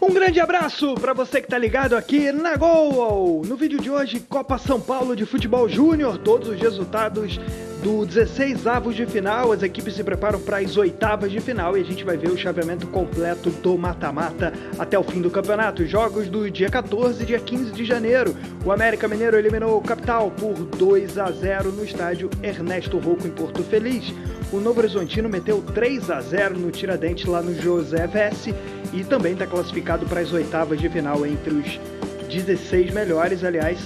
Um grande abraço para você que tá ligado aqui na Gol! No vídeo de hoje, Copa São Paulo de Futebol Júnior, todos os resultados do 16avos de final, as equipes se preparam para as oitavas de final e a gente vai ver o chaveamento completo do mata-mata até o fim do campeonato. Jogos do dia 14 e dia 15 de janeiro. O América Mineiro eliminou o Capital por 2-0 no estádio Ernesto Rocco em Porto Feliz. O Novo Horizontino meteu 3-0 no Tiradentes lá no José Vesce e também está classificado para as oitavas de final entre os 16 melhores. Aliás,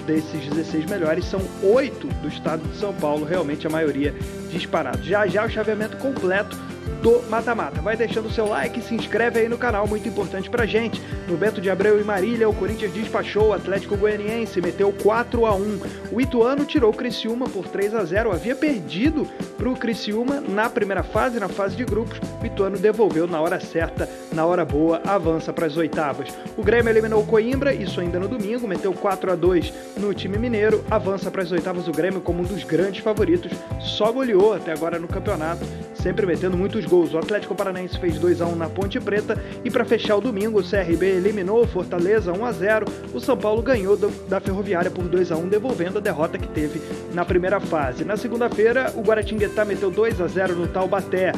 desses 16 melhores são 8 do estado de São Paulo, realmente a maioria disparado. Já o chaveamento completo do mata-mata. Vai deixando o seu like e se inscreve aí no canal, muito importante pra gente. No Bento de Abreu e Marília, o Corinthians despachou o Atlético Goianiense, meteu 4-1. O Ituano tirou o Criciúma por 3-0, havia perdido pro Criciúma na primeira fase, na fase de grupos. O Ituano devolveu na hora certa, na hora boa, avança para as oitavas. O Grêmio eliminou o Coimbra, isso ainda no domingo, meteu 4-2 no time mineiro, avança para as oitavas. O Grêmio como um dos grandes favoritos, só goleou até agora no campeonato, sempre metendo muitos gols. O Atlético Paranaense fez 2-1 na Ponte Preta e para fechar o domingo, o CRB eliminou o Fortaleza 1-0. O São Paulo ganhou da Ferroviária por 2-1, devolvendo a derrota que teve na primeira fase. Na segunda-feira, o Guaratinguetá meteu 2-0 no Taubaté.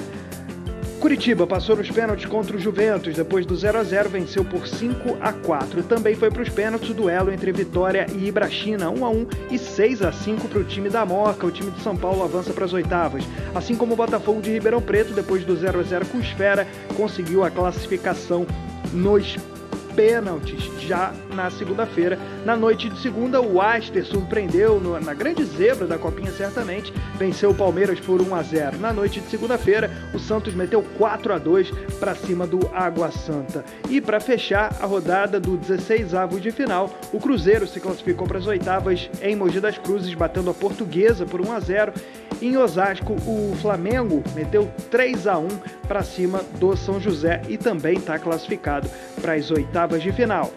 Curitiba passou nos pênaltis contra o Juventus, depois do 0-0 venceu por 5-4. Também foi para os pênaltis o duelo entre Vitória e Ibrachina, 1-1 e 6-5 para o time da Moca. O time de São Paulo avança para as oitavas. Assim como o Botafogo de Ribeirão Preto, depois do 0-0 com o Esfera, conseguiu a classificação nos pênaltis já na segunda-feira. Na noite de segunda, o Aster surpreendeu na grande zebra da Copinha, certamente, venceu o Palmeiras por 1-0. Na noite de segunda-feira, o Santos meteu 4-2 para cima do Água Santa. E para fechar a rodada do 16avos de final, o Cruzeiro se classificou para as oitavas em Mogi das Cruzes, batendo a Portuguesa por 1-0. Em Osasco, o Flamengo meteu 3-1 para cima do São José e também está classificado para as oitavas de final.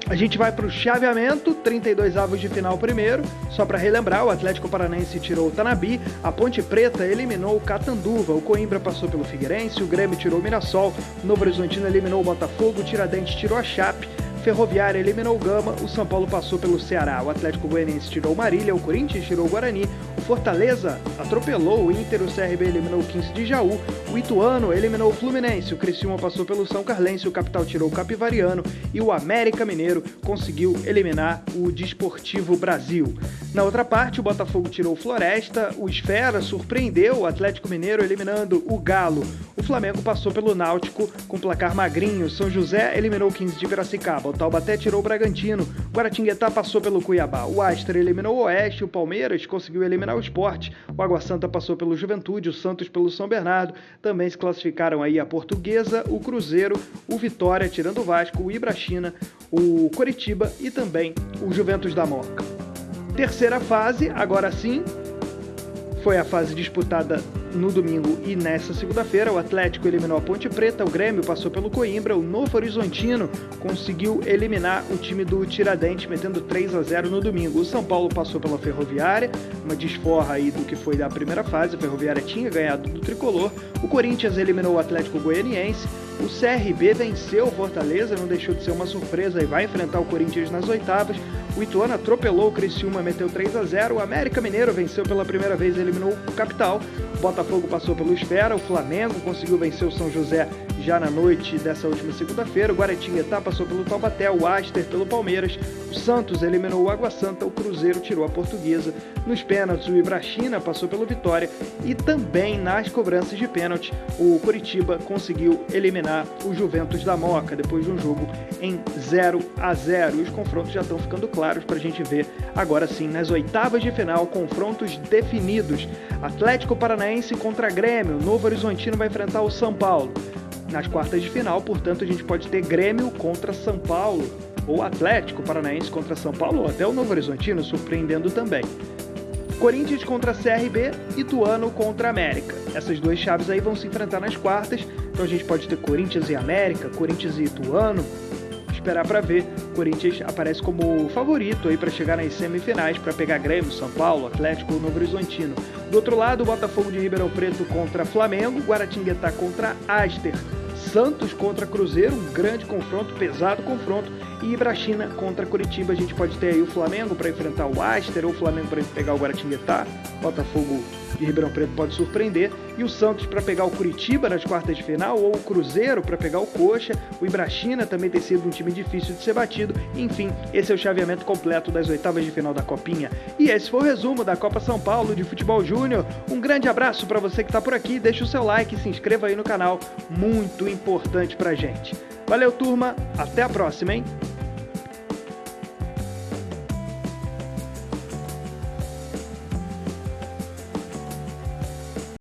A gente vai para o chaveamento, 32avos de final primeiro. Só para relembrar, o Atlético Paranaense tirou o Tanabi, a Ponte Preta eliminou o Catanduva, o Coimbra passou pelo Figueirense, o Grêmio tirou o Mirassol, o Novo Horizontino eliminou o Botafogo, o Tiradentes tirou a Chape, Ferroviária eliminou o Gama, o São Paulo passou pelo Ceará, o Atlético Goianiense tirou o Marília, o Corinthians tirou o Guarani, o Fortaleza atropelou o Inter, o CRB eliminou o 15 de Jaú, o Ituano eliminou o Fluminense, o Criciúma passou pelo São Carlense, o Capital tirou o Capivariano e o América Mineiro conseguiu eliminar o Desportivo Brasil. Na outra parte, o Botafogo tirou o Floresta, o Esfera surpreendeu o Atlético Mineiro eliminando o Galo. O Flamengo passou pelo Náutico com placar magrinho, São José eliminou o 15 de Piracicaba, o Taubaté tirou o Bragantino, o Guaratinguetá passou pelo Cuiabá, o Aster eliminou o Oeste, o Palmeiras conseguiu eliminar o Sport, o Água Santa passou pelo Juventude, o Santos pelo São Bernardo, também se classificaram aí a Portuguesa, o Cruzeiro, o Vitória, tirando o Vasco, o Ibrachina, o Coritiba e também o Juventus da Moca. Terceira fase, agora sim, foi a fase disputada no domingo e nessa segunda-feira. O Atlético eliminou a Ponte Preta, o Grêmio passou pelo Coimbra, o Novo Horizontino conseguiu eliminar o time do Tiradentes, metendo 3-0 no domingo. O São Paulo passou pela Ferroviária, uma desforra aí do que foi da primeira fase, a Ferroviária tinha ganhado do Tricolor. O Corinthians eliminou o Atlético Goianiense, o CRB venceu o Fortaleza, não deixou de ser uma surpresa e vai enfrentar o Corinthians nas oitavas. O Ituano atropelou o Criciúma, meteu 3-0. O América Mineiro venceu pela primeira vez e eliminou o Capital. O Botafogo passou pelo Esfera. O Flamengo conseguiu vencer o São José já na noite dessa última segunda-feira. O Guaratinguetá passou pelo Taubaté, o Aster pelo Palmeiras. O Santos eliminou o Água Santa. O Cruzeiro tirou a Portuguesa. Nos pênaltis, o Ibrachina passou pelo Vitória. E também nas cobranças de pênalti, o Coritiba conseguiu eliminar o Juventus da Moca, depois de um jogo em 0-0. E os confrontos já estão ficando claros para a gente ver agora sim nas oitavas de final, confrontos definidos. Atlético Paranaense contra Grêmio, Novo Horizontino vai enfrentar o São Paulo. Nas quartas de final, portanto, a gente pode ter Grêmio contra São Paulo, ou Atlético Paranaense contra São Paulo, ou até o Novo Horizontino, surpreendendo também. Corinthians contra CRB, Ituano contra América. Essas duas chaves aí vão se enfrentar nas quartas, então a gente pode ter Corinthians e América, Corinthians e Ituano. Esperar para ver. Corinthians aparece como favorito aí para chegar nas semifinais, para pegar Grêmio, São Paulo, Atlético ou Novo Horizontino. Do outro lado, o Botafogo de Ribeirão Preto contra Flamengo, Guaratinguetá contra Aster, Santos contra Cruzeiro, um grande confronto, pesado confronto, e Ibrachina contra Curitiba. A gente pode ter aí o Flamengo para enfrentar o Aster, ou o Flamengo para pegar o Guaratinguetá, Botafogo de Ribeirão Preto pode surpreender, e o Santos para pegar o Curitiba nas quartas de final, ou o Cruzeiro para pegar o Coxa. O Ibrachina também tem sido um time difícil de ser batido. Enfim, esse é o chaveamento completo das oitavas de final da Copinha. E esse foi o resumo da Copa São Paulo de Futebol Júnior. Um grande abraço para você que está por aqui, deixa o seu like e se inscreva aí no canal, muito importante pra gente. Valeu, turma, até a próxima, hein?